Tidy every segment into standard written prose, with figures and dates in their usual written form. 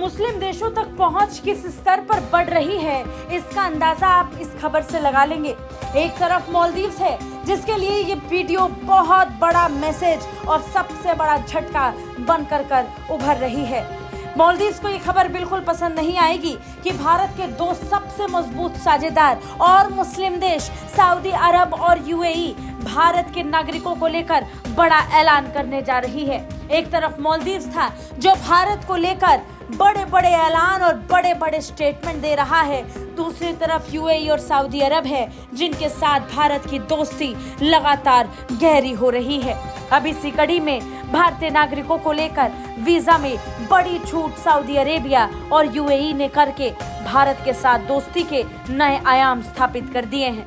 मुस्लिम देशों तक पहुंच किस स्तर पर बढ़ रही है, इसका अंदाजा आप इस खबर से लगा लेंगे। एक तरफ मालदीव्स है, जिसके लिए ये वीडियो बहुत बड़ा मैसेज और सबसे बड़ा झटका बनकर उभर रही है। मालदीव्स को ये खबर बिल्कुल पसंद नहीं आएगी कि भारत के दो सबसे मजबूत साझेदार और मुस्लिम देश सऊदी अरब और यूएई भारत के नागरिकों को लेकर बड़ा ऐलान करने जा रही है। एक तरफ मालदीव्स था जो भारत को लेकर बड़े बड़े ऐलान और बड़े बड़े स्टेटमेंट दे रहा है, दूसरी तरफ यूएई और सऊदी अरब है जिनके साथ भारत की दोस्ती लगातार गहरी हो रही है। अब इसी कड़ी में भारतीय नागरिकों को लेकर वीजा में बड़ी छूट सऊदी अरेबिया और यूएई ने करके भारत के साथ दोस्ती के नए आयाम स्थापित कर दिए हैं।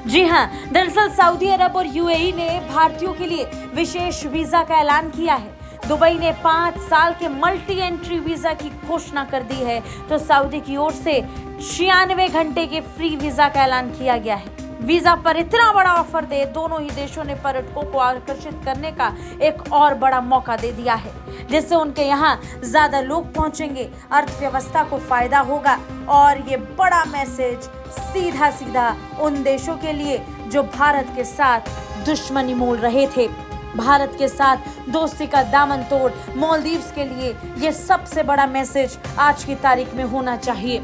जी हां, दरअसल सऊदी अरब और यूएई ने भारतीयों के लिए विशेष वीजा का ऐलान किया है। दुबई ने 5 साल के मल्टी एंट्री वीजा की घोषणा कर दी है, तो सऊदी की ओर से 96 घंटे के फ्री वीजा का ऐलान किया गया है। वीजा पर इतना बड़ा ऑफर दे दोनों ही देशों ने पर्यटकों को आकर्षित करने का एक और बड़ा मौका दे दिया है, जिससे उनके यहाँ ज्यादा लोग पहुंचेंगे, अर्थव्यवस्था को फायदा होगा और ये बड़ा मैसेज सीधा उन देशों के लिए जो भारत के साथ दुश्मनी मोल रहे थे, भारत के साथ दोस्ती का दामन तोड़ मालदीव्स के लिए ये सबसे बड़ा मैसेज आज की तारीख में होना चाहिए।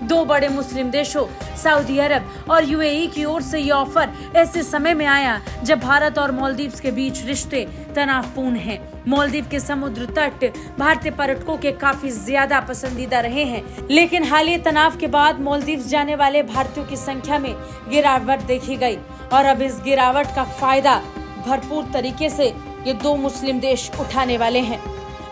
दो बड़े मुस्लिम देशों सऊदी अरब और यूएई की ओर से ये ऑफर ऐसे समय में आया जब भारत और मालदीव्स के बीच रिश्ते तनावपूर्ण हैं। मालदीव के समुद्र तट भारतीय पर्यटकों के काफी ज्यादा पसंदीदा रहे हैं, लेकिन हालिया तनाव के बाद मालदीव्स जाने वाले भारतीयों की संख्या में गिरावट देखी गई और अब इस गिरावट का फायदा भरपूर तरीके से ये दो मुस्लिम देश उठाने वाले हैं।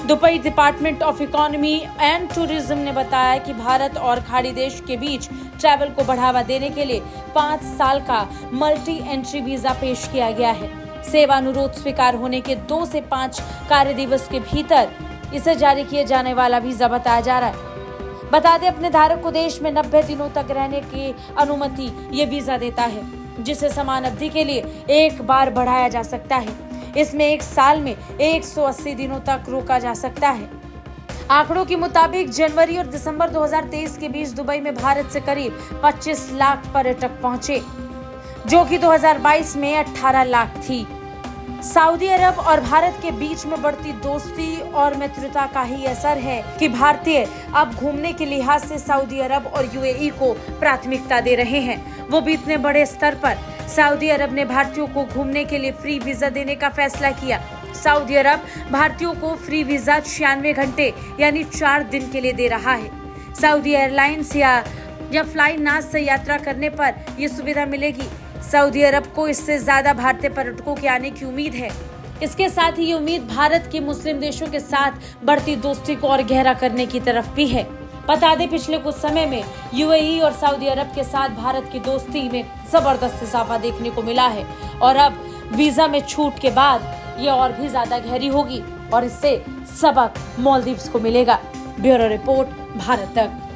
Dubai department of economy and tourism ने बताया कि भारत और खाड़ी देश के बीच ट्रैवल को बढ़ावा देने के लिए 5 साल का मल्टी एंट्री वीजा पेश किया गया है। सेवा अनुरोध स्वीकार होने के 2 से 5 कार्य दिवस के भीतर इसे जारी किए जाने वाला वीजा बताया जा रहा है। बता दें, अपने धारक को देश में 90 दिनों तक रहने की अनुमति ये वीजा देता है, जिसे समान अवधि के लिए एक बार बढ़ाया जा सकता है। इसमें 1 साल में 180 दिनों तक रोका जा सकता है। आंकड़ों के मुताबिक जनवरी और दिसंबर 2023 के बीच दुबई में भारत से करीब 25 लाख पर्यटक पहुंचे, जो कि 2022 में 18 लाख थी। सऊदी अरब और भारत के बीच में बढ़ती दोस्ती और मित्रता का ही असर है कि भारतीय अब घूमने के लिहाज से सऊदी अरब और यूएई को प्राथमिकता दे रहे हैं, वो भी इतने बड़े स्तर पर। सऊदी अरब ने भारतीयों को घूमने के लिए फ्री वीजा देने का फैसला किया। सऊदी अरब भारतीयों को फ्री वीजा 96 घंटे यानी 4 दिन के लिए दे रहा है। सऊदी एयरलाइंस या फ्लाई नाज से यात्रा करने पर यह सुविधा मिलेगी। सऊदी अरब को इससे ज्यादा भारतीय पर्यटकों के आने की उम्मीद है। इसके साथ ही ये उम्मीद भारत के मुस्लिम देशों के साथ बढ़ती दोस्ती को और गहरा करने की तरफ भी है। बता दें, पिछले कुछ समय में यूएई और सऊदी अरब के साथ भारत की दोस्ती में जबरदस्त इजाफा देखने को मिला है और अब वीजा में छूट के बाद ये और भी ज्यादा गहरी होगी और इससे सबक मालदीव्स को मिलेगा। ब्यूरो रिपोर्ट, भारत तक।